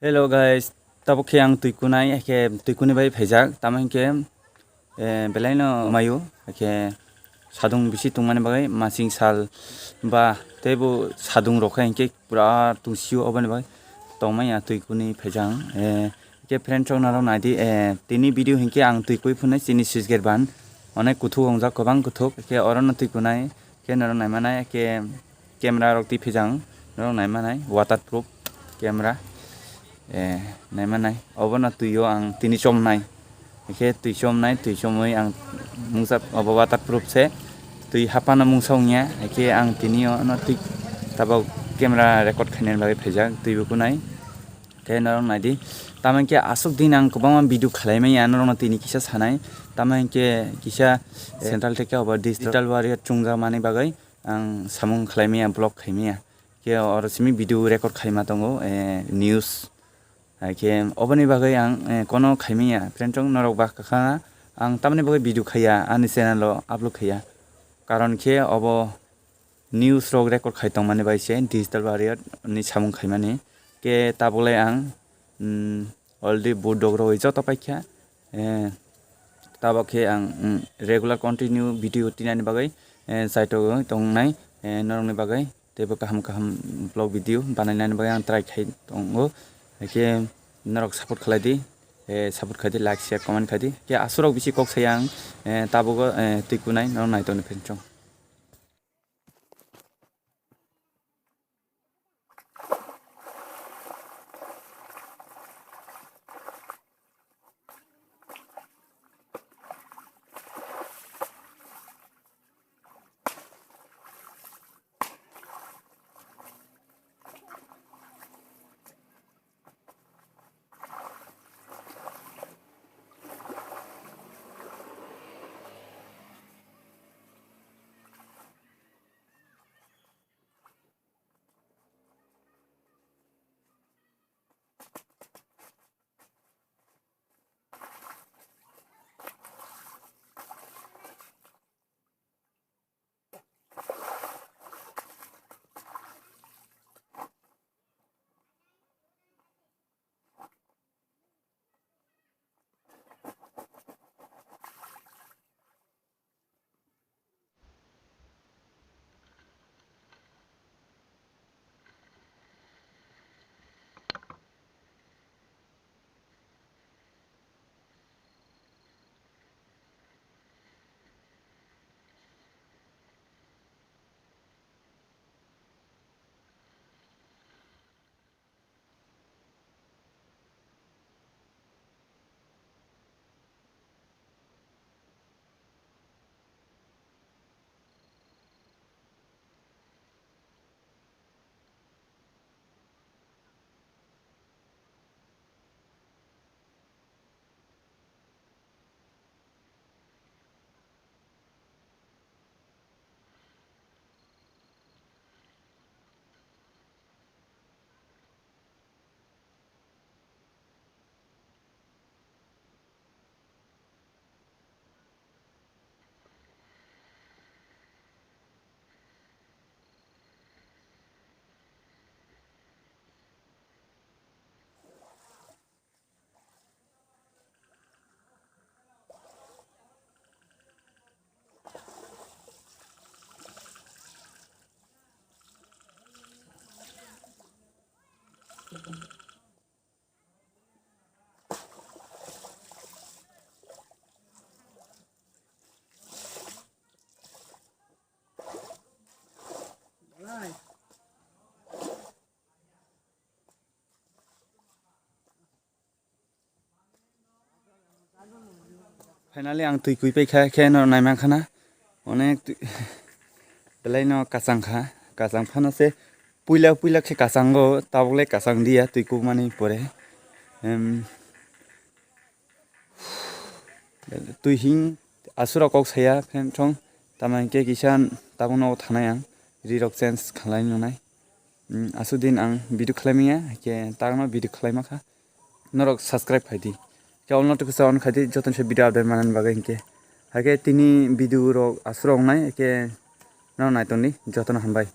Hello guys, tabo ke ang tuikunai ke tuikuni bai phejak tamang ke belaino mayu ke sadung bisi tungmani bagai masing sal ba tebo sadung rokha ke pura tungsiu obani bagai tongmai ya tuikuni phejang ke friend chong narok naidi tini video hinke ang tuikui phunai chini sisger ban onek kuthu ongjak kobang kuthuk ke orono tuikunai ke narok naimanai ke camera rok ti phejang narok naimanai waterproof camera naimanai obona tuyo ang tinichom nai ke tuichom nai tuichomoi ang mungsa obo waterproof se tui hapana mungsongnya ke ang tinio no tui tabau camera record khainen bagai phejak tui buku nai ke narong naidi tamang ke asuk din ang kubang video khlaimai ya narong tini kisa sanai tamang ke kisa central teke obo digital warrior chungja mani bagai ang samung khlaimai blog khaimai ke orosimi video record khaima tongo news ke obani bagai ang kono khaimia friend chong norok ba khana ang tamni bagai video khaya ani channel lo upload khaya karon ke obo news rok record khaitong mani bai se digital warrior ni samung khaimani ke tabole ang already bodog ro joto paikha tabake ang regular continue video tinani bagai site tongnai norongni bagai tebo kaham vlog video banainani bagai ang try khai tongo ke narok support khalai di support khadi like share comment khadi ke asurok bisi kok sayang tabogo tikunai narok nai toni penchong finally ang tui kui pe kha no naima khana onek belaino kasang phana se puila khe kasango tabole kasang dia tui ku mani pore tui hing asura kok saya phen chong tamang ke kisan tabono thanayang rirok change khalai nunai asudin ang video khlaimia ke tagno video khlaima kha norok subscribe khaidi ke all notification on khadi joton se video update manan bagai ke hage tini video rok asrong nai ke no nai toni joton hanbai